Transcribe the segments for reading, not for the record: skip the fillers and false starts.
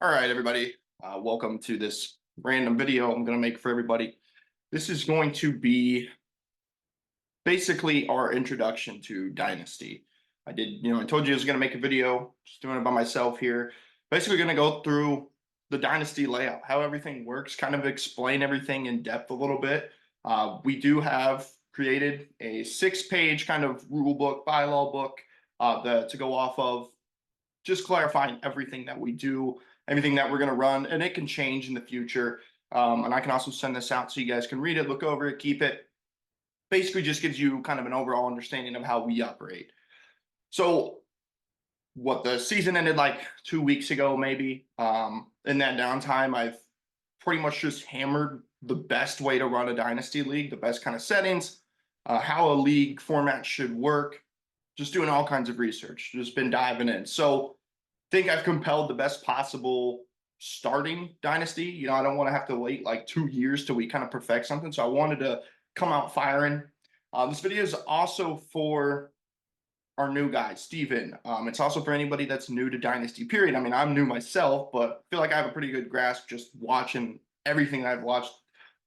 All right, everybody. Welcome to this random video I'm going to make for everybody. This is going to be basically our introduction to Dynasty. I told you I was going to make a video, just doing it by myself here. Basically, going to go through the Dynasty layout, how everything works, kind of explain everything in depth a little bit. We do have created a 6-page kind of rule book, bylaw book to go off of, just clarifying everything that we do, everything that we're going to run, and it can change in the future. And I can also send this out so you guys can read it, look over it, keep it. Basically just gives you kind of an overall understanding of how we operate. So the season ended like 2 weeks ago, maybe. In that downtime, I've pretty much just hammered the best way to run a Dynasty league, the best kind of settings, how a league format should work, just doing all kinds of research, just been diving in. So I think I've compelled the best possible starting Dynasty. I don't want to have to wait like 2 years till we kind of perfect something. So I wanted to come out firing. This video is also for our new guy, Steven. It's also for anybody that's new to Dynasty, period. I mean, I'm new myself, but I feel like I have a pretty good grasp just watching everything that I've watched,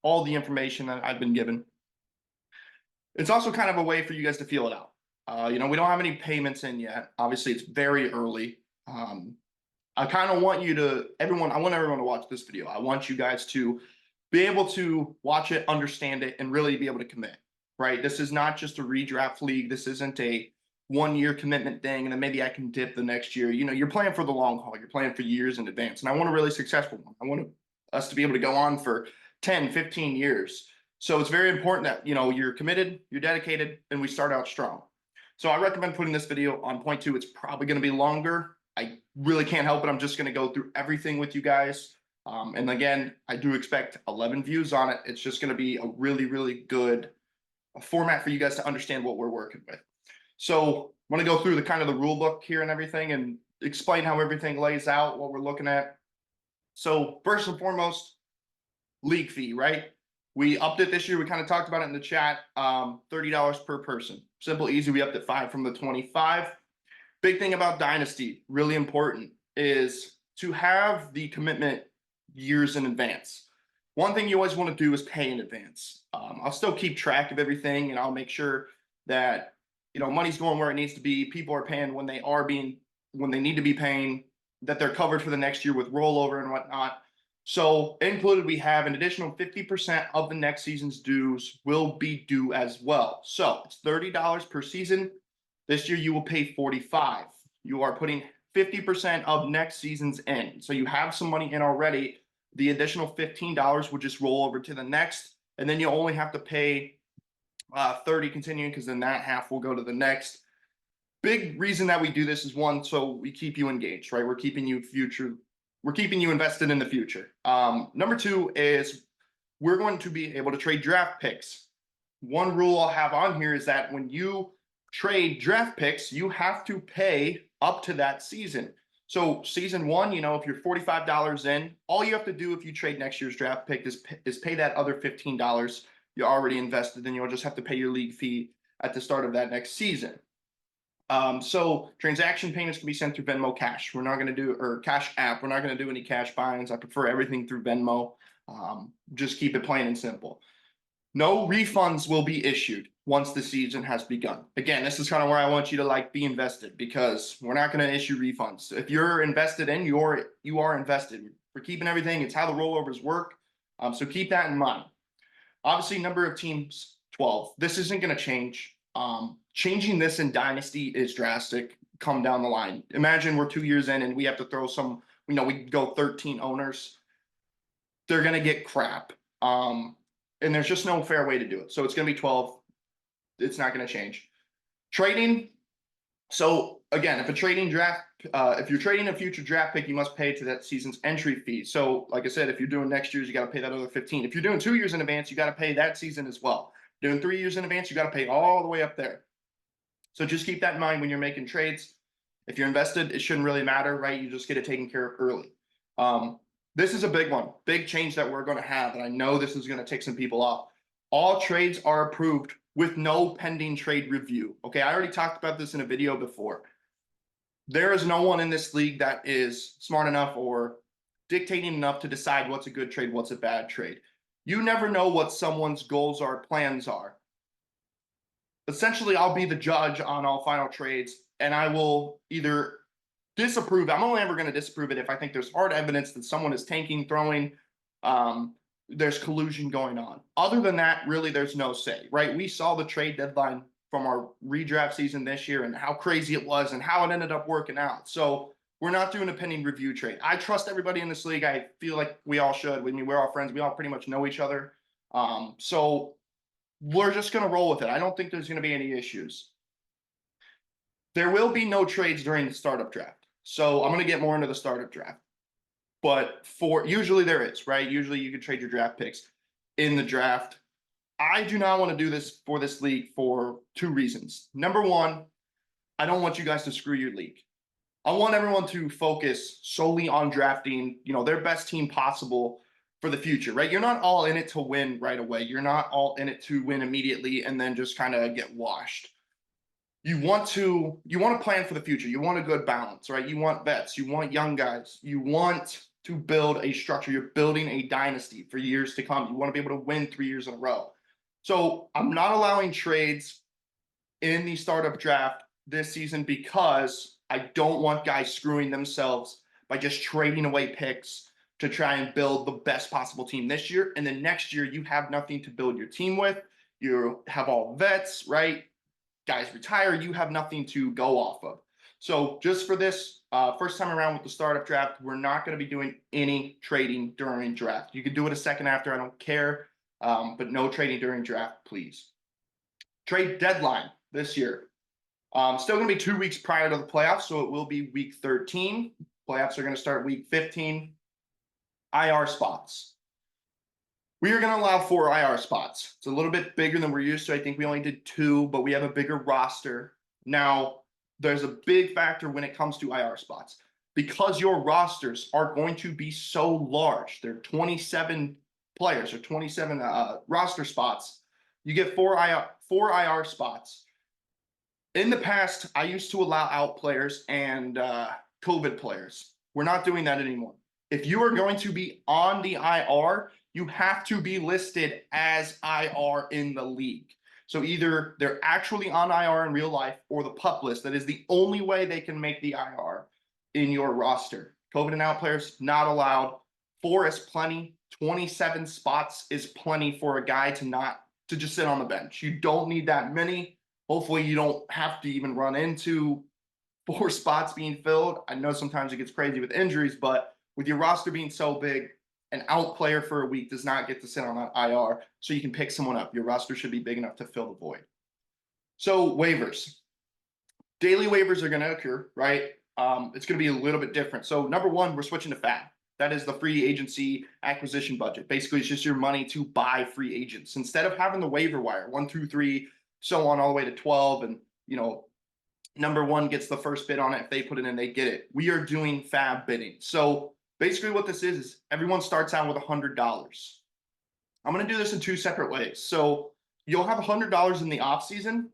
all the information that I've been given. It's also kind of a way for you guys to feel it out. We don't have any payments in yet. Obviously, it's very early. I kind of want I want everyone to watch this video. I want you guys to be able to watch it, understand it, and really be able to commit, right? This is not just a redraft league. This isn't a 1-year commitment thing, and then maybe I can dip the next year. You're playing for the long haul. You're playing for years in advance, and I want a really successful one. I want us to be able to go on for 10, 15 years. So it's very important that, you're committed, you're dedicated, and we start out strong. So I recommend putting this video on point 2. It's probably going to be longer. I really can't help it. I'm just going to go through everything with you guys. And again, I do expect 11 views on it. It's just going to be a really, really good format for you guys to understand what we're working with. So I'm going to go through the rule book here and everything and explain how everything lays out, what we're looking at. So first and foremost, league fee, right? We upped it this year. We kind of talked about it in the chat. $30 per person. Simple, easy. We upped it 5 from the 25. Big thing about Dynasty, really important, is to have the commitment years in advance. One thing you always want to do is pay in advance. I'll still keep track of everything, and I'll make sure that money's going where it needs to be. People are paying when they need to be paying, that they're covered for the next year with rollover and whatnot. So included, we have an additional 50% of the next season's dues will be due as well. So it's $30 per season. This year you will pay $45. You are putting 50% of next season's in. So you have some money in already. The additional $15 will just roll over to the next, and then you only have to pay 30 continuing, because then that half will go to the next. Big reason that we do this is, one, so we keep you engaged, right? We're keeping you invested in the future. Number 2 is we're going to be able to trade draft picks. One rule I'll have on here is that when you trade draft picks, you have to pay up to that season. So season 1, if you're $45 in, all you have to do if you trade next year's draft pick is pay that other $15 you already invested. Then you'll just have to pay your league fee at the start of that next season. So transaction payments can be sent through Venmo Cash. We're not going to do, or Cash App. We're not going to do any cash buy-ins. I prefer everything through Venmo. Just keep it plain and simple. No refunds will be issued once the season has begun. Again, this is kind of where I want you to be invested, because we're not going to issue refunds. If you're invested in, you are invested. We're keeping everything. It's how the rollovers work. So keep that in mind. Obviously, number of teams, 12. This isn't going to change. Changing this in Dynasty is drastic come down the line. Imagine we're 2 years in and we have to throw we go 13 owners. They're going to get crap. And there's just no fair way to do it. So it's going to be 12. It's not going to change. Trading. So again, if you're trading a future draft pick, you must pay to that season's entry fee. So like I said, if you're doing next year's, you got to pay that other 15. If you're doing 2 years in advance, you got to pay that season as well. Doing 3 years in advance, you got to pay all the way up there. So just keep that in mind when you're making trades. If you're invested, it shouldn't really matter, right? You just get it taken care of early. This is a big one, big change that we're going to have, and I know this is going to tick some people off. All trades are approved with no pending trade review. Okay, I already talked about this in a video before. There is no one in this league that is smart enough or dictating enough to decide what's a good trade, what's a bad trade. You never know what someone's goals or plans are. Essentially, I'll be the judge on all final trades, and I will either disapprove. I'm only ever going to disapprove it if I think there's hard evidence that someone is tanking, throwing, there's collusion going on. Other than that, really, there's no say, right? We saw the trade deadline from our redraft season this year and how crazy it was and how it ended up working out. So we're not doing a pending review trade. I trust everybody in this league. I feel like we all should. I mean, we're all friends. We all pretty much know each other. So we're just going to roll with it. I don't think there's going to be any issues. There will be no trades during the startup draft. So I'm going to get more into the startup draft. But usually there is, right? Usually you can trade your draft picks in the draft. I do not want to do this for this league for two reasons. Number one, I don't want you guys to screw your league. I want everyone to focus solely on drafting, their best team possible for the future, right? You're not all in it to win right away. You're not all in it to win immediately and then just kind of get washed. You want to plan for the future. You want a good balance, right? You want vets, you want young guys, you want to build a structure. You're building a dynasty for years to come. You want to be able to win 3 years in a row. So I'm not allowing trades in the startup draft this season because I don't want guys screwing themselves by just trading away picks to try and build the best possible team this year. And then next year, you have nothing to build your team with. You have all vets, right? Guys retire, you have nothing to go off of. So just for this first time around with the startup draft, we're not going to be doing any trading during draft. You can do it a second after, I don't care, but no trading during draft, please. Trade deadline this year. Still going to be 2 weeks prior to the playoffs, so it will be week 13. Playoffs are going to start week 15. IR spots. We are going to allow 4 IR spots. It's a little bit bigger than we're used to. I think we only did 2, but we have a bigger roster. Now, there's a big factor when it comes to IR spots. Because your rosters are going to be so large, they're 27 players or 27 roster spots, you get 4 IR spots. In the past, I used to allow out players and COVID players. We're not doing that anymore. If you are going to be on the IR, you have to be listed as IR in the league. So either they're actually on IR in real life or the PUP list. That is the only way they can make the IR in your roster. COVID and out players, not allowed. 4 is plenty. 27 spots is plenty for a guy to just sit on the bench. You don't need that many. Hopefully you don't have to even run into 4 spots being filled. I know sometimes it gets crazy with injuries, but with your roster being so big, an out player for a week does not get to sit on that IR, so you can pick someone up. Your roster should be big enough to fill the void. So waivers. Daily waivers are going to occur, right? It's going to be a little bit different. So number one, we're switching to FAB. That is the free agency acquisition budget. Basically, it's just your money to buy free agents. Instead of having the waiver wire, 1, 2, 3, so on all the way to 12, and number one gets the first bid on it. If they put it in, they get it. We are doing FAB bidding. So basically what this is everyone starts out with $100. I'm going to do this in 2 separate ways. So you'll have $100 in the off season.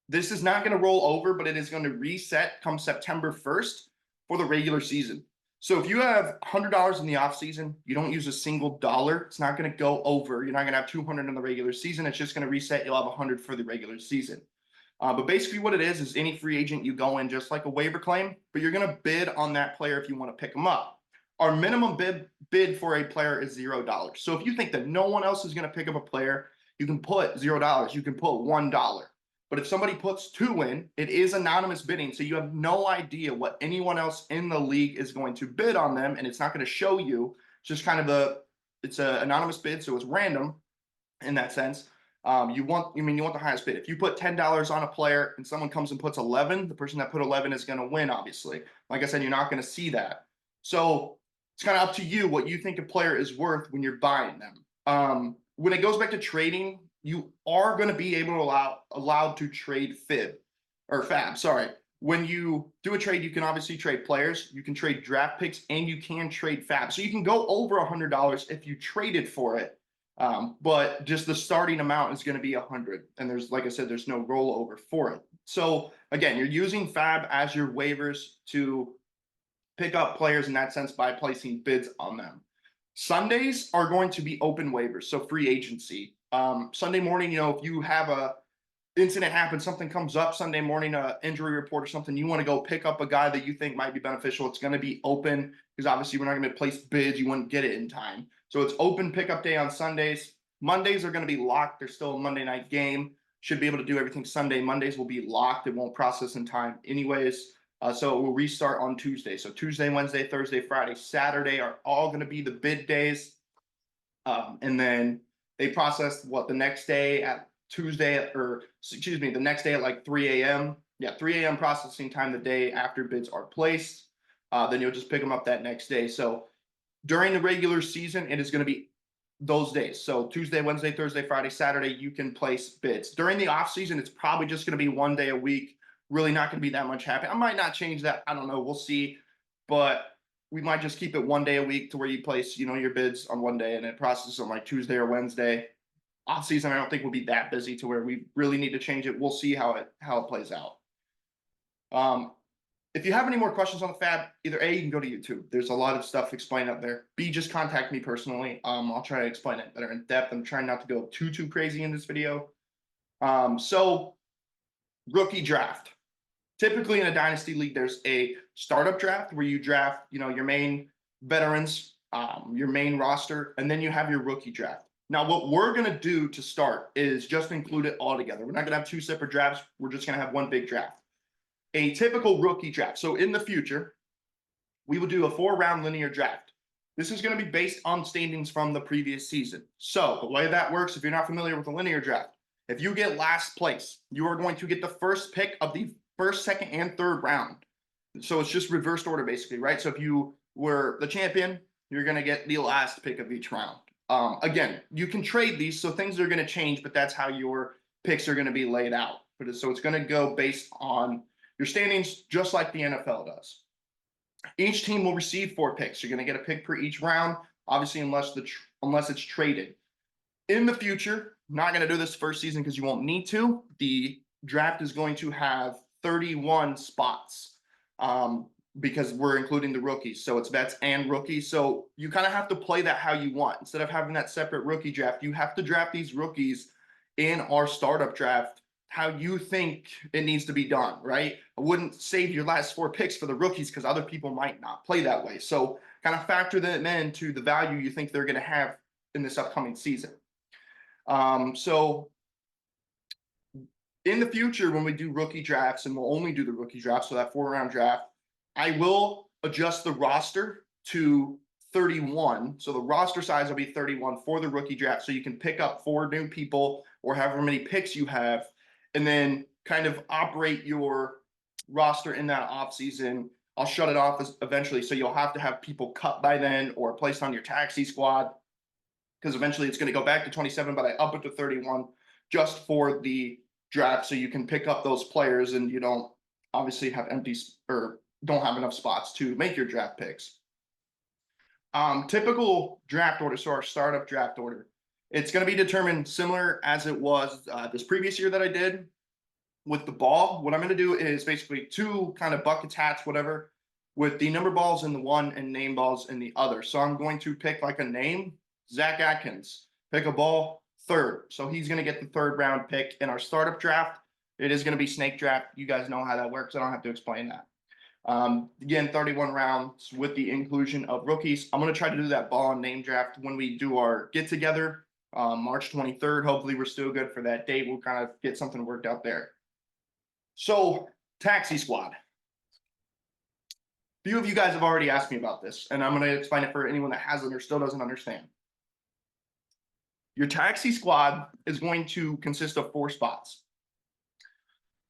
This is not going to roll over, but it is going to reset come September 1st for the regular season. So if you have $100 in the off season, you don't use a single dollar. It's not going to go over. You're not going to have 200 in the regular season. It's just going to reset. You'll have 100 for the regular season. But basically what it is any free agent, you go in just like a waiver claim, but you're going to bid on that player if you want to pick them up. Our minimum bid for a player is $0. So if you think that no one else is going to pick up a player, you can put $0. You can put $1. But if somebody puts 2 in, it is anonymous bidding. So you have no idea what anyone else in the league is going to bid on them. And it's not going to show you. It's just kind of it's an anonymous bid. So it's random in that sense. You want the highest bid. If you put $10 on a player and someone comes and puts 11, the person that put 11 is going to win, obviously. Like I said, you're not going to see that. So it's kind of up to you what you think a player is worth when you're buying them. When it goes back to trading, you are going to be allowed to trade FAB. Sorry. When you do a trade, you can obviously trade players, you can trade draft picks, and you can trade FAB. So you can go over $100 if you traded for it. But just the starting amount is going to be 100. And like I said, there's no rollover for it. So again, you're using FAB as your waivers to pick up players in that sense by placing bids on them. Sundays are going to be open waivers, so free agency. Sunday morning, if you have a incident happen, something comes up Sunday morning, a injury report or something, you want to go pick up a guy that you think might be beneficial. It's going to be open because obviously we're not going to place bids. You wouldn't get it in time. So it's open pickup day on Sundays. Mondays are going to be locked. There's still a Monday night game. Should be able to do everything Sunday. Mondays will be locked. It won't process in time anyways. So it will restart on Tuesday. So Tuesday, Wednesday, Thursday, Friday, Saturday are all going to be the bid days. And then they process the next day at the next day at like 3 a.m. Yeah, 3 a.m. processing time the day after bids are placed. Then you'll just pick them up that next day. So during the regular season, it is going to be those days. So Tuesday, Wednesday, Thursday, Friday, Saturday, you can place bids. During the off season, it's probably just going to be one day a week. Really not going to be that much happening. I might not change that. I don't know. We'll see. But we might just keep it one day a week to where you place, your bids on one day and it processes on like Tuesday or Wednesday. Off season, I don't think we'll be that busy to where we really need to change it. We'll see how it plays out. If you have any more questions on the fab, either A, you can go to YouTube. There's a lot of stuff explained up there. B, just contact me personally. I'll try to explain it better in depth. I'm trying not to go too crazy in this video. So rookie draft. Typically in a dynasty league, there's a startup draft where you draft, your main veterans, your main roster, and then you have your rookie draft. Now, what we're going to do to start is just include it all together. We're not going to have two separate drafts. We're just going to have one big draft. A typical rookie draft. So in the future, we will do a 4-round linear draft. This is going to be based on standings from the previous season. So the way that works, if you're not familiar with the linear draft, if you get last place, you are going to get the first pick of the first, second, and third round. So it's just reversed order, basically, right? So if you were the champion, you're going to get the last pick of each round. Again, you can trade these, so things are going to change, but that's how your picks are going to be laid out. So it's going to go based on your standings, just like the NFL does. Each team will receive 4 picks. You're going to get a pick per each round, obviously, unless it's traded. In the future, not going to do this first season because you won't need to. The draft is going to have 31 spots because we're including the rookies. So it's vets and rookies. So you kind of have to play that how you want. Instead of having that separate rookie draft, you have to draft these rookies in our startup draft how you think it needs to be done, right? I wouldn't save your last 4 picks for the rookies because other people might not play that way. So kind of factor them into the value you think they're going to have in this upcoming season. So in the future, when we do rookie drafts, and we'll only do the rookie draft, so that 4-round draft, I will adjust the roster to 31. So the roster size will be 31 for the rookie draft. So you can pick up 4 new people or however many picks you have, and then kind of operate your roster in that offseason. I'll shut it off eventually. So you'll have to have people cut by then or placed on your taxi squad because eventually it's going to go back to 27, but I up it to 31 just for the draft. So you can pick up those players and you don't obviously have don't have enough spots to make your draft picks. Typical draft order, so our startup draft order. It's going to be determined similar as it was this previous year that I did with the ball. What I'm going to do is basically 2 kind of buckets, hats, whatever, with the number balls in the one and name balls in the other. So I'm going to pick like a name, Zach Atkins, pick a ball, 3rd. So he's going to get the 3rd round pick in our startup draft. It is going to be snake draft. You guys know how that works. I don't have to explain that. Again, 31 rounds with the inclusion of rookies. I'm going to try to do that ball and name draft when we do our get together. March 23rd. Hopefully we're still good for that date. We'll kind of get something worked out there. So taxi squad. A few of you guys have already asked me about this, and I'm going to explain it for anyone that hasn't or still doesn't understand. Your taxi squad is going to consist of 4 spots.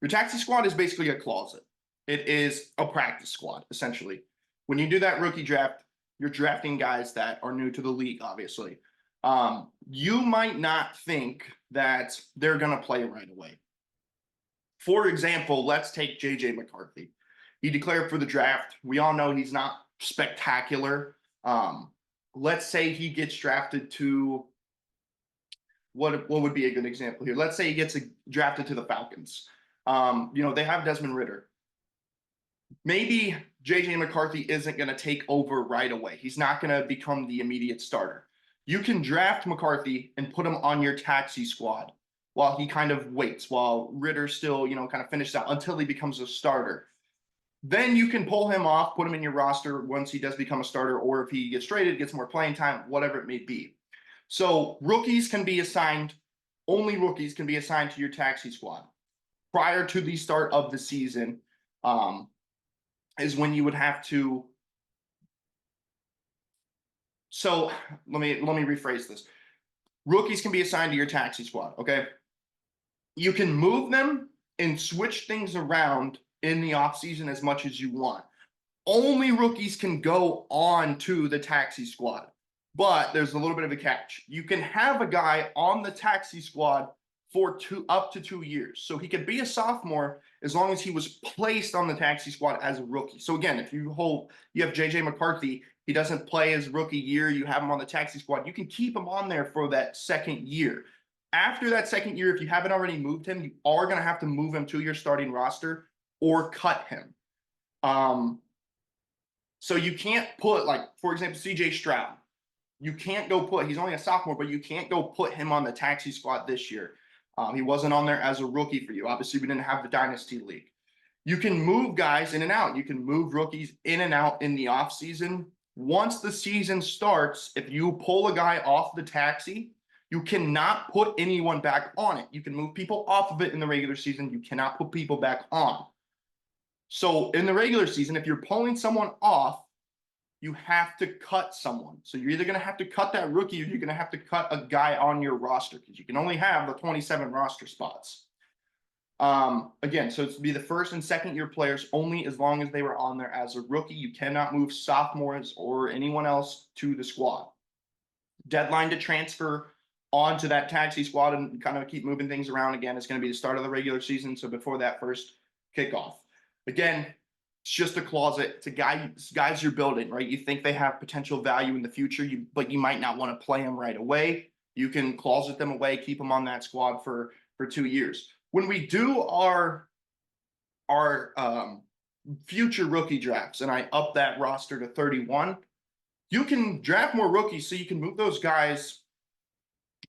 Your taxi squad is basically a closet. It is a practice squad, essentially. When you do that rookie draft, you're drafting guys that are new to the league, obviously. You might not think that they're going to play right away. For example, let's take JJ McCarthy. He declared for the draft. We all know he's not spectacular. Let's say he gets drafted to what would be a good example here? Let's say he gets drafted to the Falcons. They have Desmond Ridder. maybe JJ McCarthy isn't going to take over right away. He's not going to become the immediate starter. You can draft McCarthy and put him on your taxi squad while he kind of waits, while Ritter still, kind of finishes out until he becomes a starter. Then you can pull him off, put him in your roster once he does become a starter, or if he gets traded, gets more playing time, whatever it may be. So only rookies can be assigned to your taxi squad prior to the start of the season. Is when you would have to. So let me rephrase this. Rookies can be assigned to your taxi squad. Okay, you can move them and switch things around in the offseason as much as you want. Only rookies can go on to the taxi squad, but there's a little bit of a catch. You can have a guy on the taxi squad for up to 2 years. So he could be a sophomore as long as he was placed on the taxi squad as a rookie. So again, if you have JJ McCarthy, he doesn't play his rookie year, you have him on the taxi squad, you can keep him on there for that second year. After that second year, if you haven't already moved him, you are going to have to move him to your starting roster or cut him. So you can't put, like, for example, CJ Stroud. You can't go he's only a sophomore, but you can't go put him on the taxi squad this year. He wasn't on there as a rookie for you. Obviously, we didn't have the Dynasty League. You can move guys in and out. You can move rookies in and out in the offseason. Once the season starts, if you pull a guy off the taxi, you cannot put anyone back on it. You can move people off of it in the regular season. You cannot put people back on. So in the regular season, if you're pulling someone off, you have to cut someone. So you're either going to have to cut that rookie or you're going to have to cut a guy on your roster because you can only have the 27 roster spots. Again, so it's to be the first and second year players only as long as they were on there as a rookie. You cannot move sophomores or anyone else to the squad. Deadline to transfer onto that taxi squad and kind of keep moving things around again is going to be the start of the regular season. So before that first kickoff. Again, it's just a closet. It's guys you're building, right? You think they have potential value in the future, but you might not want to play them right away. You can closet them away, keep them on that squad for 2 years. When we do our future rookie drafts, and I up that roster to 31, you can draft more rookies, so you can move those guys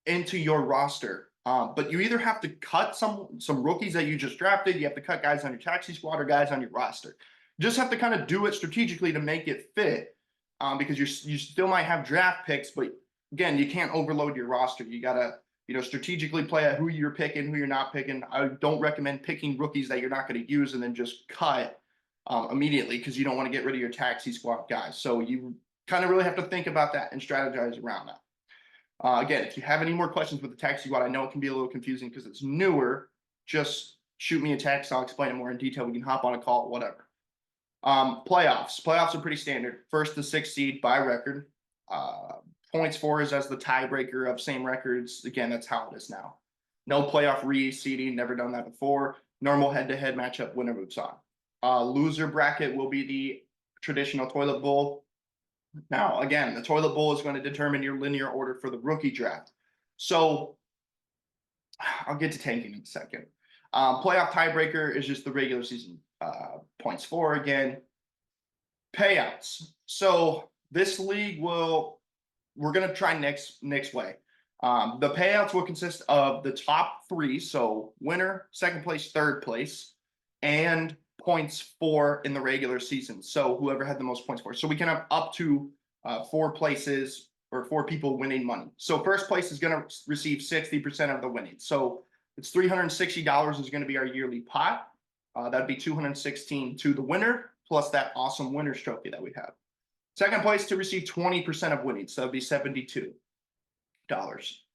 into your roster. But you either have to cut some rookies that you just drafted, you have to cut guys on your taxi squad or guys on your roster. You just have to kind of do it strategically to make it fit, because you still might have draft picks, but again, you can't overload your roster. You gotta strategically play at who you're picking, who you're not picking. I don't recommend picking rookies that you're not going to use and then just cut immediately because you don't want to get rid of your taxi squad guys. So you kind of really have to think about that and strategize around that. Again, if you have any more questions with the taxi squad, I know it can be a little confusing because it's newer. Just shoot me a text. I'll explain it more in detail. We can hop on a call, whatever. Playoffs are pretty standard. First to sixth seed by record. Points for is as the tiebreaker of same records. Again, that's how it is now. No playoff reseeding, never done that before. Normal head-to-head matchup, winner moves on. Loser bracket will be the traditional toilet bowl. Now, again, the toilet bowl is going to determine your linear order for the rookie draft. So I'll get to tanking in a second. Playoff tiebreaker is just the regular season points for. Again, payouts. So this league we're going to try next way. The payouts will consist of the top 3, so winner, second place, third place, and points for in the regular season. So whoever had the most points for. So we can have up to 4 places or 4 people winning money. So first place is going to receive 60% of the winnings. So it's $360 is going to be our yearly pot. That'd be $216 to the winner, plus that awesome winner's trophy that we have. Second place to receive 20% of winnings, so that'd be $72.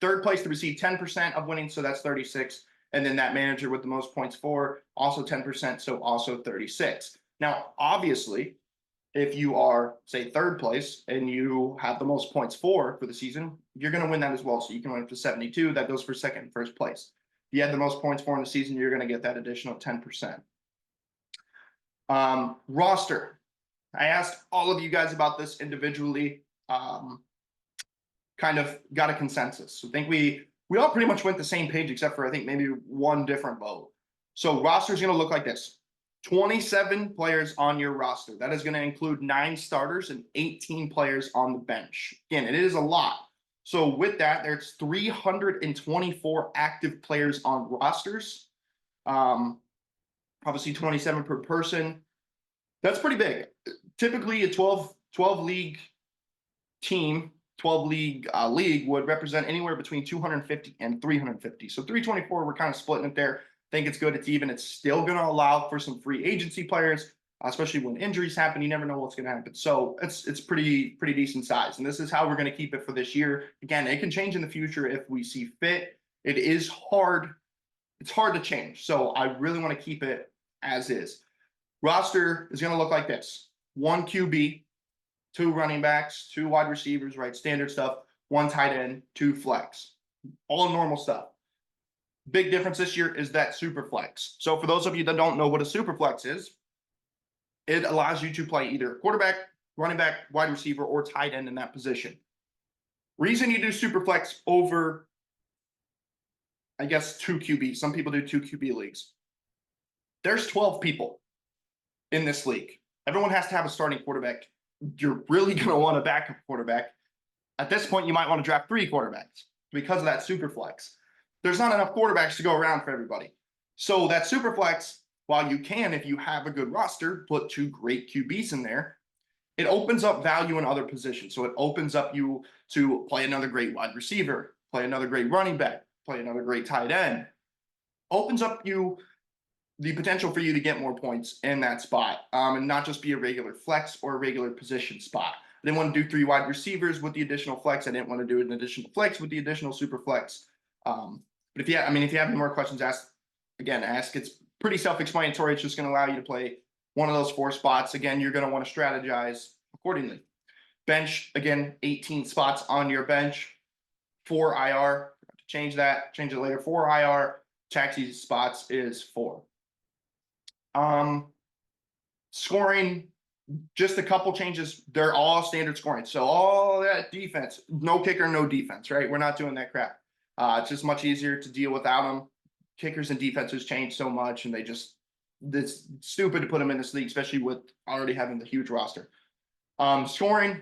Third place to receive 10% of winnings, so that's $36. And then that manager with the most points for, also 10%, so also 36. Now, obviously, if you are, say, third place and you have the most points for the season, you're going to win that as well. So you can win up to 72. That goes for second and first place. If you had the most points for in the season, you're going to get that additional 10%. Roster. I asked all of you guys about this individually. Kind of got a consensus. So I think we all pretty much went the same page except for I think maybe one different vote. So roster is going to look like this. 27 players on your roster. That is going to include 9 starters and 18 players on the bench. Again, it is a lot. So with that, there's 324 active players on rosters. Obviously 27 per person. That's pretty big. Typically a 12 league team, 12 league league would represent anywhere between 250 and 350. So 324, we're kind of splitting it there. I think it's good. It's even. It's still going to allow for some free agency players, especially when injuries happen. You never know what's going to happen. So it's pretty decent size. And this is how we're going to keep it for this year. Again, it can change in the future if we see fit. It is hard. It's hard to change. So I really want to keep it as is. Roster is going to look like this: 1 QB, 2 running backs, 2 wide receivers, right? Standard stuff. 1 tight end, 2 flex. All normal stuff. Big difference this year is that super flex. So for those of you that don't know what a super flex is, it allows you to play either quarterback, running back, wide receiver, or tight end in that position. Reason you do super flex over, I guess, 2 QB. Some people do 2 QB leagues. There's 12 people in this league. Everyone has to have a starting quarterback. You're really going to want a backup quarterback. At this point, you might want to draft 3 quarterbacks because of that super flex. There's not enough quarterbacks to go around for everybody. So that super flex, while you can, if you have a good roster, put 2 great QBs in there, it opens up value in other positions. So it opens up you to play another great wide receiver, play another great running back, play another great tight end. Opens up you the potential for you to get more points in that spot, and not just be a regular flex or a regular position spot. I didn't want to do 3 wide receivers with the additional flex. I didn't want to do an additional flex with the additional super flex. But if you have any more questions, ask. It's pretty self-explanatory. It's just going to allow you to play one of those 4 spots. Again, you're going to want to strategize accordingly. Bench, again, 18 spots on your bench. 4 IR. Change that. Change it later. 4 IR. Taxi spots is 4. Scoring, just a couple changes. They're all standard scoring. So all that defense, no kicker, no defense, right? We're not doing that crap. It's just much easier to deal without them. Kickers and defenses change so much, and it's stupid to put them in this league, especially with already having the huge roster. Scoring,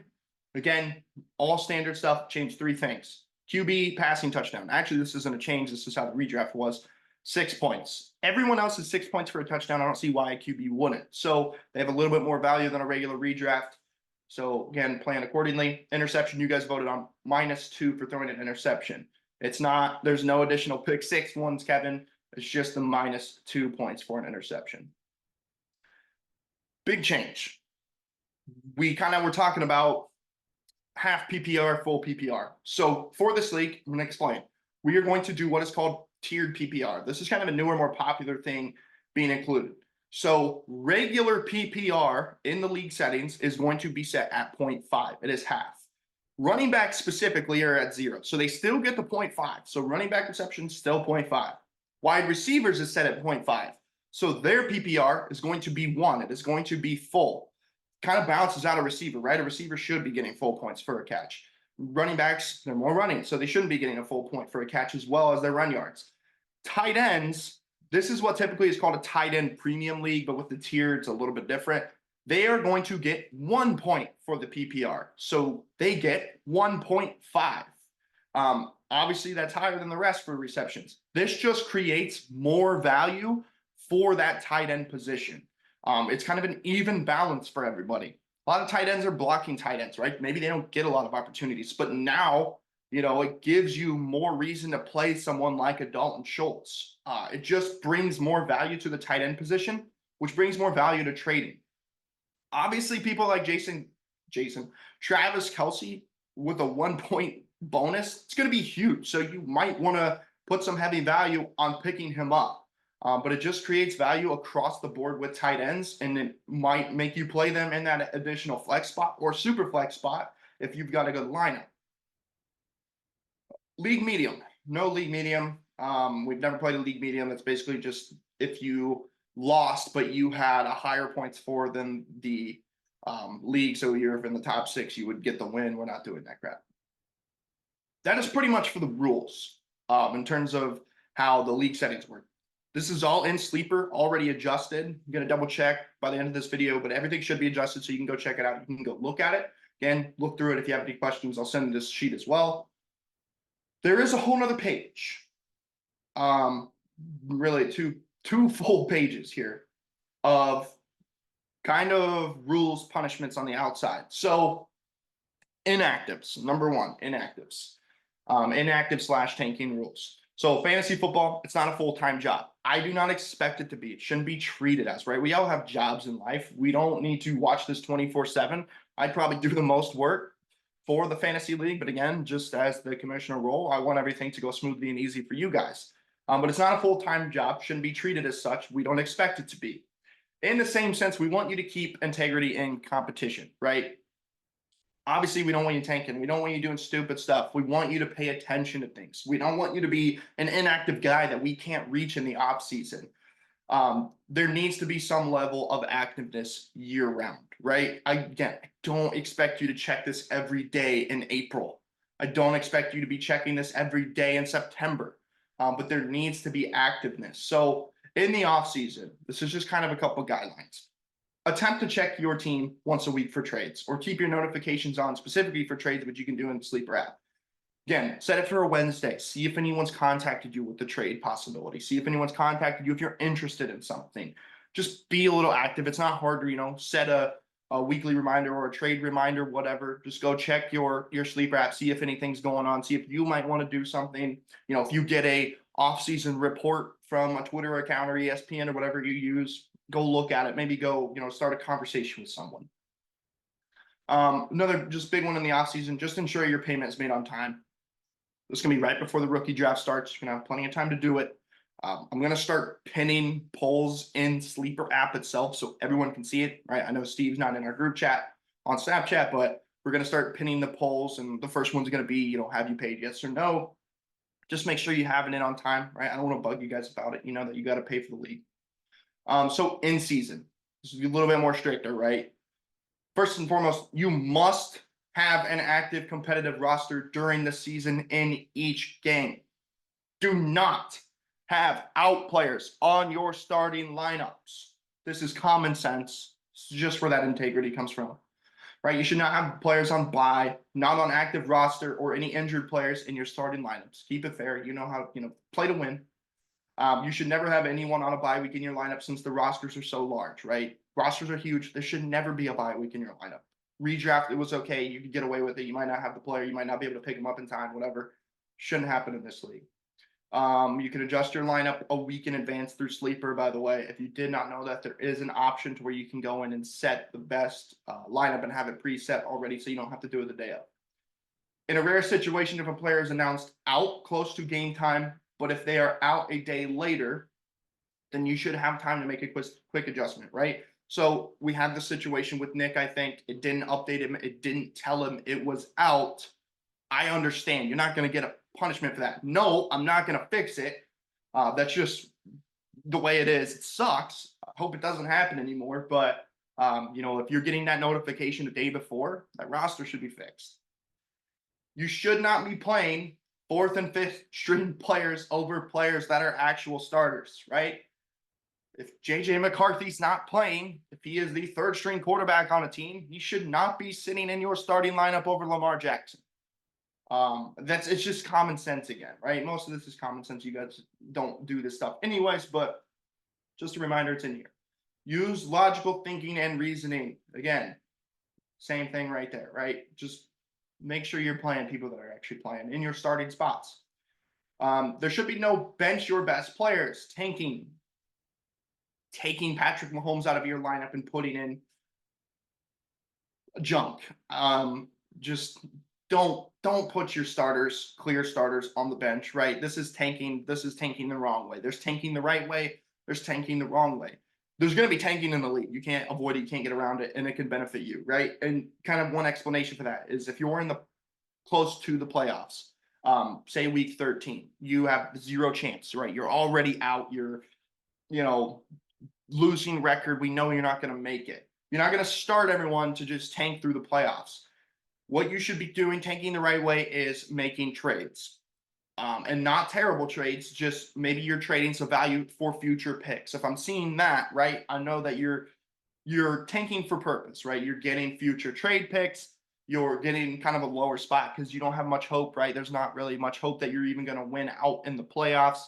again, all standard stuff. Change 3 things: QB, passing, touchdown. Actually, this isn't a change. This is how the redraft was. 6 points. Everyone else is 6 points for a touchdown. I don't see why a QB wouldn't. So they have a little bit more value than a regular redraft. So again, plan accordingly. Interception, you guys voted on -2 for throwing an interception. It's not, there's no additional pick 6 ones, Kevin. It's just the -2 points for an interception. Big change. We kind of were talking about half PPR, full PPR. So for this league, I'm going to explain. We are going to do what is called tiered PPR. This is kind of a newer, more popular thing being included. So regular PPR in the league settings is going to be set at 0.5. It is half. Running backs specifically are at 0. So they still get the 0.5. So running back reception still 0.5. Wide receivers is set at 0.5. So their PPR is going to be 1. It is going to be full. Kind of balances out a receiver, right? A receiver should be getting full points for a catch. Running backs, they're more running, so they shouldn't be getting a full point for a catch as well as their run yards. Tight ends, this is what typically is called a tight end premium league, but with the tier, it's a little bit different. They are going to get 1 point for the PPR. So they get 1.5. Obviously, that's higher than the rest for receptions. This just creates more value for that tight end position. It's kind of an even balance for everybody. A lot of tight ends are blocking tight ends, right? Maybe they don't get a lot of opportunities, but now, it gives you more reason to play someone like a Dalton Schultz. It just brings more value to the tight end position, which brings more value to trading. Obviously, people like Travis Kelce with a 1-point bonus, it's going to be huge. So you might want to put some heavy value on picking him up. But it just creates value across the board with tight ends, and it might make you play them in that additional flex spot or super flex spot if you've got a good lineup. League medium, no league medium. We've never played a league medium. That's basically just if you lost, but you had a higher points for than the league. So you're in the top 6, you would get the win. We're not doing that crap. That is pretty much for the rules in terms of how the league settings work. This is all in Sleeper, already adjusted. I'm going to double check by the end of this video, but everything should be adjusted so you can go check it out. You can go look at it. Again, look through it. If you have any questions, I'll send this sheet as well. There is a whole nother page. Really two full pages here of kind of rules, punishments on the outside. So inactives, number one, inactives. Inactive / tanking rules. So fantasy football, it's not a full-time job. I do not expect it to be. It shouldn't be treated as, right? We all have jobs in life. We don't need to watch this 24/7. I'd probably do the most work for the fantasy league. But again, just as the commissioner role, I want everything to go smoothly and easy for you guys. But it's not a full-time job. Shouldn't be treated as such. We don't expect it to be. In the same sense, we want you to keep integrity in competition, right? Obviously, we don't want you tanking. We don't want you doing stupid stuff. We want you to pay attention to things. We don't want you to be an inactive guy that we can't reach in the off season. There needs to be some level of activeness year round, right? I don't expect you to check this every day in April. I don't expect you to be checking this every day in September, but there needs to be activeness. So in the off season, this is just kind of a couple guidelines. Attempt to check your team once a week for trades, or keep your notifications on specifically for trades, which you can do in the Sleeper app. Again, set it for a Wednesday. See if anyone's contacted you with the trade possibility. See if anyone's contacted you if you're interested in something. Just be a little active. It's not hard to, set a weekly reminder or a trade reminder, whatever. Just go check your Sleeper app, see if anything's going on, see if you might want to do something. If you get a off-season report from a Twitter account or ESPN or whatever you use, go look at it. Maybe go, start a conversation with someone. Another just big one in the offseason, just ensure your payment is made on time. This is going to be right before the rookie draft starts. You're going to have plenty of time to do it. I'm going to start pinning polls in Sleeper app itself so everyone can see it, right? I know Steve's not in our group chat on Snapchat, but we're going to start pinning the polls, and the first one's going to be, have you paid yes or no? Just make sure you have it in on time, right? I don't want to bug you guys about it. That you got to pay for the league. So in season, this is a little bit more stricter, right? First and foremost, you must have an active competitive roster during the season in each game. Do not have out players on your starting lineups. This is common sense. It's just where that integrity comes from, right? You should not have players on bye, not on active roster, or any injured players in your starting lineups. Keep it fair. You know how, play to win. You should never have anyone on a bye week in your lineup since the rosters are so large, right? Rosters are huge. There should never be a bye week in your lineup. Redraft, it was okay. You could get away with it. You might not have the player. You might not be able to pick him up in time, whatever. Shouldn't happen in this league. You can adjust your lineup a week in advance through Sleeper, by the way. If you did not know that, there is an option to where you can go in and set the best lineup and have it preset already so you don't have to do it the day of. In a rare situation, if a player is announced out close to game time, but if they are out a day later, then you should have time to make a quick adjustment, right? So we have the situation with Nick, I think. It didn't update him. It didn't tell him it was out. I understand. You're not going to get a punishment for that. No, I'm not going to fix it. That's just the way it is. It sucks. I hope it doesn't happen anymore. But, if you're getting that notification the day before, that roster should be fixed. You should not be playing 4th and 5th string players over players that are actual starters, right? If JJ McCarthy's not playing, if he is the 3rd string quarterback on a team, he should not be sitting in your starting lineup over Lamar Jackson. It's just common sense again, right? Most of this is common sense. You guys don't do this stuff anyways, but just a reminder, it's in here. Use logical thinking and reasoning. Again, same thing right there, right? Just make sure you're playing people that are actually playing in your starting spots. There should be no bench your best players, taking Patrick Mahomes out of your lineup and putting in junk. Just don't put your clear starters on the bench, right? This is tanking the wrong way. There's tanking the right way. There's tanking the wrong way. There's going to be tanking in the league. You can't avoid it. You can't get around it, and it can benefit you, right? And kind of one explanation for that is if you're in the close to the playoffs, say week 13, you have 0 chance, right? You're already out. You're, losing record. We know you're not going to make it. You're not going to start everyone to just tank through the playoffs. What you should be doing, tanking the right way, is making trades. and not terrible trades, just maybe you're trading some value for future picks. If I'm seeing that, right, I know that you're tanking for purpose, right? You're getting future trade picks. You're getting kind of a lower spot because you don't have much hope, right? There's not really much hope that you're even going to win out in the playoffs.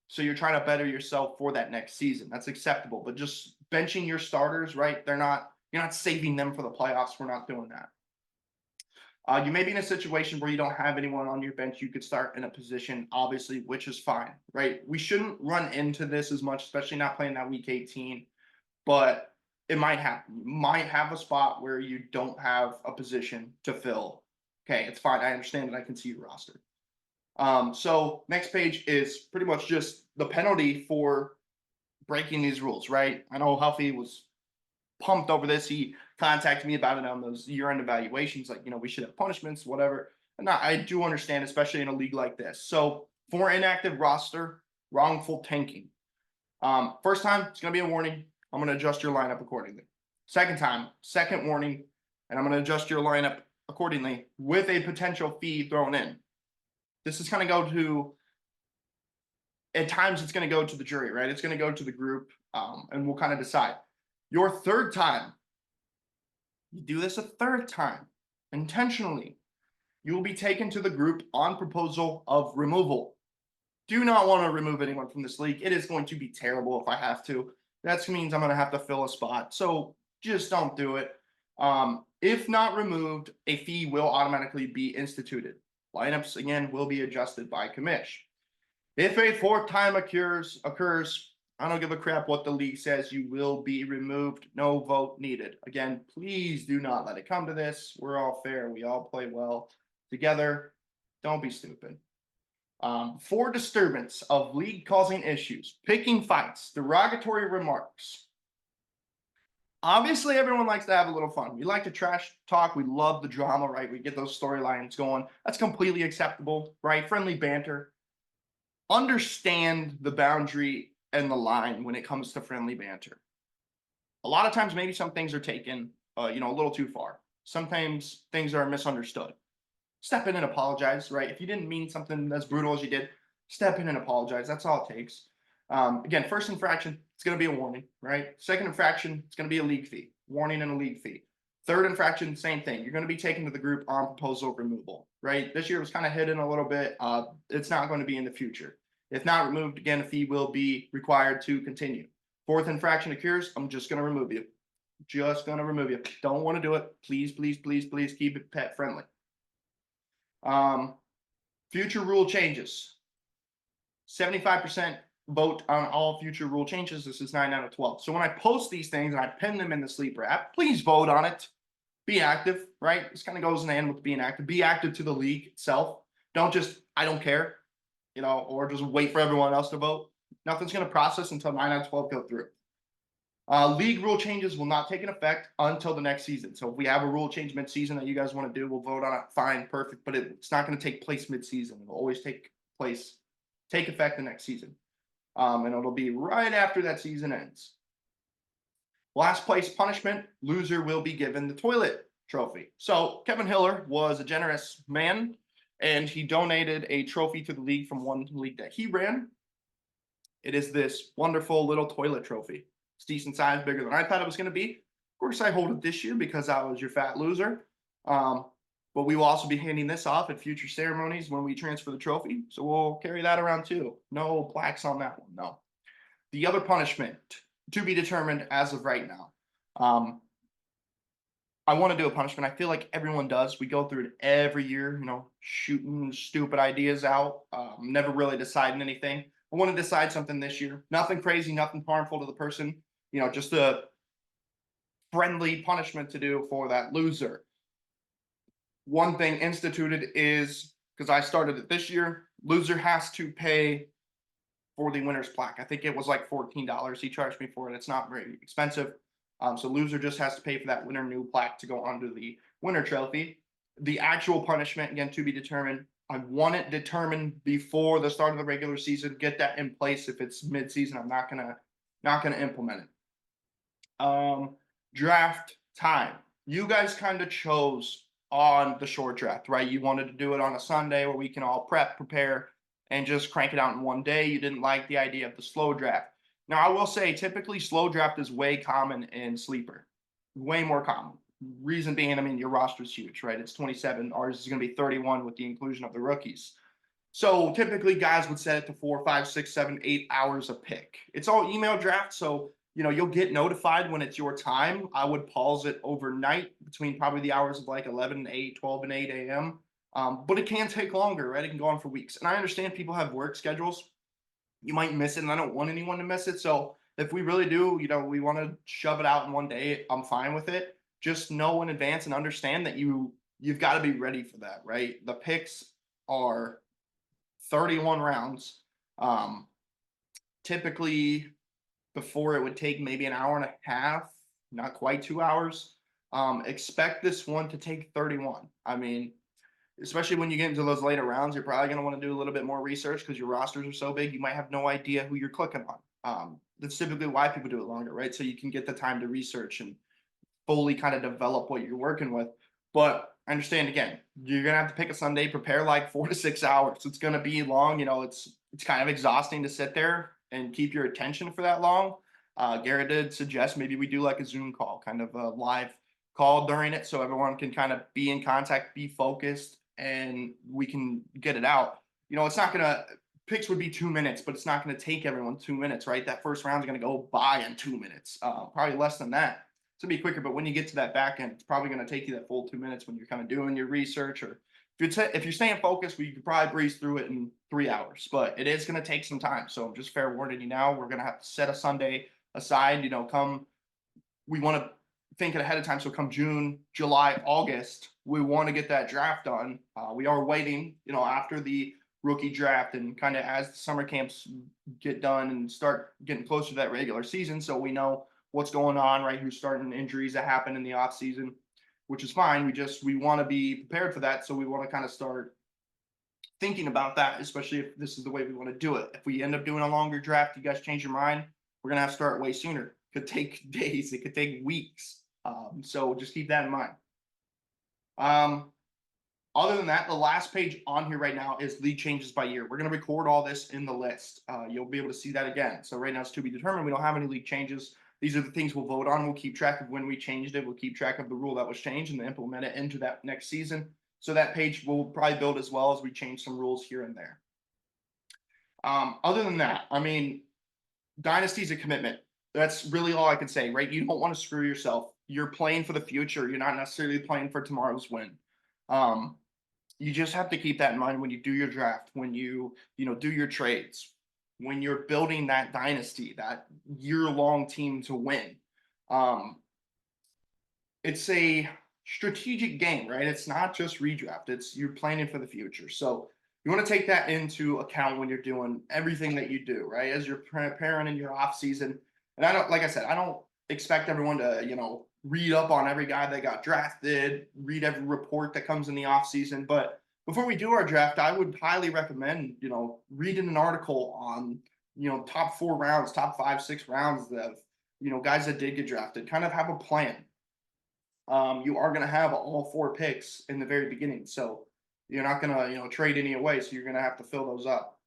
So you're trying to better yourself for that next season. That's acceptable. But just benching your starters, right? You're not saving them for the playoffs. We're not doing that. You may be in a situation where you don't have anyone on your bench. You could start in a position, obviously, which is fine, right? We shouldn't run into this as much, especially not playing that week 18. But it might happen. You might have a spot where you don't have a position to fill. Okay, it's fine. I understand it. I can see your roster. So next page is pretty much just the penalty for breaking these rules, right? I know Huffy was pumped over this. He contacted me about it on those year-end evaluations, like, we should have punishments, whatever. And I do understand, especially in a league like this. So for inactive roster, wrongful tanking. First time, it's going to be a warning. I'm going to adjust your lineup accordingly. Second time, second warning, and I'm going to adjust your lineup accordingly with a potential fee thrown in. This is going to go to, at times it's going to go to the jury, right? It's going to go to the group, and we'll kind of decide. Your third time, you do this a third time, intentionally, you will be taken to the group on proposal of removal. Do not want to remove anyone from this league. It is going to be terrible if I have to. That means I'm going to have to fill a spot. So just don't do it. If not removed, a fee will automatically be instituted. Lineups, again, will be adjusted by commish. If a fourth time occurs, I don't give a crap what the league says. You will be removed. No vote needed. Again, please do not let it come to this. We're all fair. We all play well together. Don't be stupid. For disturbance of league causing issues, picking fights, derogatory remarks. Obviously, everyone likes to have a little fun. We like to trash talk. We love the drama, right? We get those storylines going. That's completely acceptable, right? Friendly banter. Understand the boundary and the line when it comes to friendly banter. A lot of times, maybe some things are taken, a little too far. Sometimes things are misunderstood. Step in and apologize, right? If you didn't mean something as brutal as you did, step in and apologize. That's all it takes. Again, first infraction, it's going to be a warning, right? Second infraction, it's going to be a league fee, warning and a league fee. Third infraction, same thing. You're going to be taken to the group on proposal of removal, right? This year was kind of hidden a little bit. It's not going to be in the future. If not removed, again, a fee will be required to continue. Fourth infraction occurs, I'm just going to remove you. Just going to remove you. Don't want to do it. Please, please, please, please keep it pet friendly. Future rule changes. 75% vote on all future rule changes. This is 9 out of 12. So when I post these things and I pin them in the Sleeper app, please vote on it. Be active, right? This kind of goes in hand with being active. Be active to the league itself. Don't just, I don't care, or just wait for everyone else to vote. Nothing's going to process until 9 out of 12 go through. League rule changes will not take an effect until the next season. So if we have a rule change mid-season that you guys want to do, we'll vote on it. Fine, perfect. But it's not going to take place mid-season. It'll always take effect the next season. And it'll be right after that season ends. Last place punishment, loser will be given the toilet trophy. So Kevin Hiller was a generous man, and he donated a trophy to the league from one league that he ran. It is this wonderful little toilet trophy. It's decent size, bigger than I thought it was going to be. Of course, I hold it this year because I was your fat loser. But we will also be handing this off at future ceremonies when we transfer the trophy. So we'll carry that around too. No plaques on that one, no. The other punishment to be determined as of right now. I want to do a punishment. I feel like everyone does. We go through it every year, shooting stupid ideas out, never really deciding anything. I want to decide something this year. Nothing crazy, nothing harmful to the person. Just a friendly punishment to do for that loser. One thing instituted is, because I started it this year, loser has to pay for the winner's plaque. I think it was like $14. He charged me for it. It's not very expensive. So loser just has to pay for that winner new plaque to go onto the winner trophy. The actual punishment, again, to be determined. I want it determined before the start of the regular season. Get that in place. If it's mid-season, I'm not gonna implement it. Draft time. You guys kind of chose on the short draft, right? You wanted to do it on a Sunday where we can all prepare, and just crank it out in one day. You didn't like the idea of the slow draft. Now, I will say, typically, slow draft is way common in sleeper, way more common. Reason being, I mean, your roster is huge, right? It's 27. Ours is going to be 31 with the inclusion of the rookies. So typically, guys would set it to 4, 5, 6, 7, 8 hours a pick. It's all email draft, so you'll get notified when it's your time. I would pause it overnight between probably the hours of like 11 and 8, 12 and 8 a.m. But it can take longer, right? It can go on for weeks. And I understand people have work schedules. You might miss it, and I don't want anyone to miss it. So if we really do, we want to shove it out in one day, I'm fine with it. Just know in advance and understand that you've got to be ready for that, right? The picks are 31 rounds. Typically, before it would take maybe an hour and a half, not quite 2 hours. Expect this one to take 31. I mean, especially when you get into those later rounds, you're probably going to want to do a little bit more research because your rosters are so big, you might have no idea who you're clicking on. That's typically why people do it longer, right? So you can get the time to research and fully kind of develop what you're working with. But I understand, again, you're gonna have to pick a Sunday, prepare like 4 to 6 hours. It's gonna be long. It's kind of exhausting to sit there and keep your attention for that long. Garrett did suggest maybe we do like a Zoom call, kind of a live call during it, so everyone can kind of be in contact, be focused, and we can get it out. It's not gonna picks would be 2 minutes, but it's not gonna take everyone 2 minutes, right? That first round is gonna go by in 2 minutes, probably less than that. To be quicker, but when you get to that back end, it's probably going to take you that full 2 minutes when you're kind of doing your research. Or if you're staying focused, you could probably breeze through it in 3 hours, but it is going to take some time. So I'm just fair warning you now. We're going to have to set a Sunday aside. We want to think ahead of time. So come June, July, August, we want to get that draft done. We are waiting, after the rookie draft and kind of as the summer camps get done and start getting closer to that regular season, so we know what's going on, right? Who's starting injuries that happen in the off season, which is fine. We want to be prepared for that. So we want to kind of start thinking about that, especially if this is the way we want to do it. If we end up doing a longer draft, you guys change your mind, we're going to have to start way sooner. It could take days. It could take weeks. So just keep that in mind. Other than that, the last page on here right now is league changes by year. We're going to record all this in the list. You'll be able to see that again. So right now it's to be determined. We don't have any league changes. These are the things we'll vote on. We'll keep track of when we changed it. We'll keep track of the rule that was changed and then implement it into that next season. So that page will probably build as well as we change some rules here and there. Other than that, I mean, Dynasty is a commitment. That's really all I can say, right? You don't want to screw yourself. You're playing for the future. You're not necessarily playing for tomorrow's win. You just have to keep that in mind when you do your draft, when you do your trades, when you're building that dynasty, that year-long team to win. It's a strategic game, right? It's not just redraft. You're planning for the future. So you want to take that into account when you're doing everything that you do, right? As you're preparing in your off season. And like I said, I don't expect everyone to, read up on every guy that got drafted, read every report that comes in the off season. But before we do our draft, I would highly recommend, reading an article on, top 4 rounds, top 5, 6 rounds of, guys that did get drafted. Kind of have a plan. You are going to have all 4 picks in the very beginning. So you're not going to, trade any away. So you're going to have to fill those up.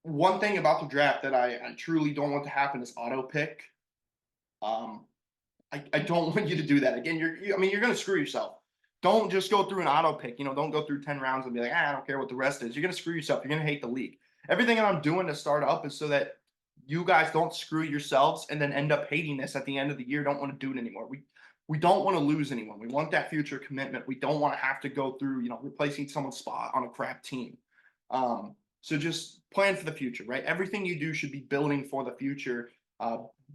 One thing about the draft that I truly don't want to happen is auto pick. I don't want you to do that. Again, you're going to screw yourself. Don't just go through an auto pick. Don't go through 10 rounds and be like, I don't care what the rest is. You're going to screw yourself. You're going to hate the league. Everything that I'm doing to start up is so that you guys don't screw yourselves and then end up hating this at the end of the year. Don't want to do it anymore. We don't want to lose anyone. We want that future commitment. We don't want to have to go through, replacing someone's spot on a crap team. So just plan for the future, right? Everything you do should be building for the future,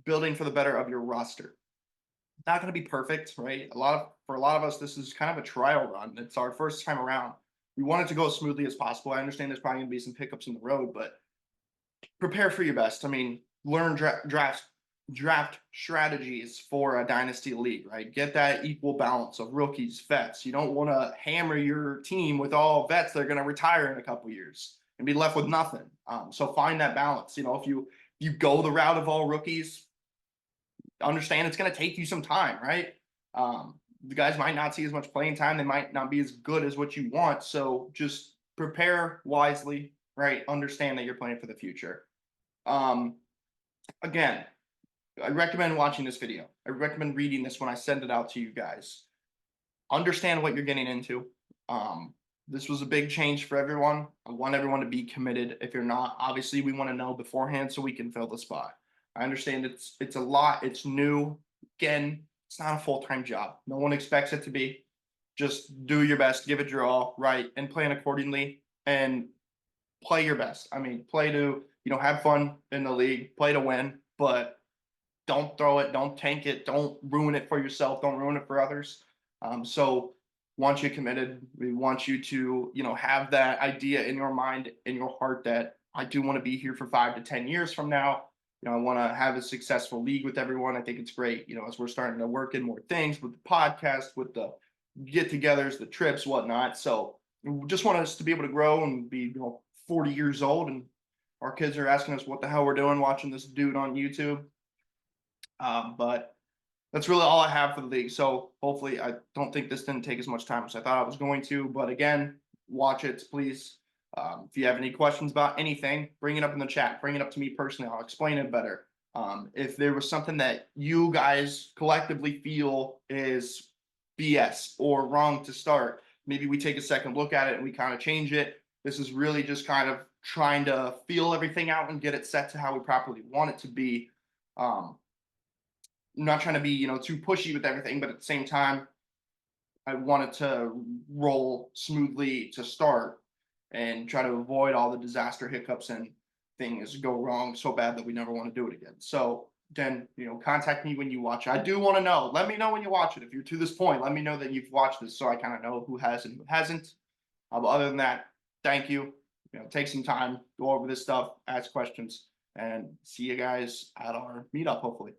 building for the better of your roster. Not going to be perfect, right? For a lot of us, this is kind of a trial run. It's our first time around. We want it to go as smoothly as possible. I understand there's probably going to be some hiccups in the road, but prepare for your best. I mean, learn draft strategies for a dynasty league, right? Get that equal balance of rookies, vets. You don't want to hammer your team with all vets that are going to retire in a couple years and be left with nothing. So find that balance. If you go the route of all rookies, understand it's going to take you some time, right? the guys might not see as much playing time. They might not be as good as what you want. So just prepare wisely, right? Understand that you're playing for the future. Um, Again, I recommend watching this video. I recommend reading this when I send it out to you guys. Understand what you're getting into. Um, this was a big change for everyone. I want everyone to be committed. If you're not, obviously we want to know beforehand so we can fill the spot. I understand it's a lot. It's new. Again, it's not a full-time job. No one expects it to be. Just do your best, give it your all, right, and plan accordingly and play your best. I mean, play to, have fun in the league, play to win, but don't throw it, don't tank it, don't ruin it for yourself, don't ruin it for others. So once you're committed, we want you to, have that idea in your mind, in your heart that I do want to be here for 5 to 10 years from now. I want to have a successful league with everyone. I think it's great, as we're starting to work in more things with the podcast, with the get-togethers, the trips, whatnot. So just want us to be able to grow and be, 40 years old, and our kids are asking us what the hell we're doing watching this dude on YouTube. But that's really all I have for the league. So hopefully, I don't think this didn't take as much time as I thought I was going to. But again, watch it, please. If you have any questions about anything, bring it up in the chat. Bring it up to me personally. I'll explain it better. If there was something that you guys collectively feel is BS or wrong to start, maybe we take a second look at it and we kind of change it. This is really just kind of trying to feel everything out and get it set to how we properly want it to be. Not trying to be, too pushy with everything, but at the same time, I want it to roll smoothly to start and try to avoid all the disaster hiccups and things go wrong so bad that we never want to do it again. So then, contact me when you watch. I do want to know. Let me know when you watch it. If you're to this point, let me know that you've watched this so I kind of know who has and who hasn't. But other than that, thank you. Take some time, go over this stuff, ask questions, and see you guys at our meetup, hopefully.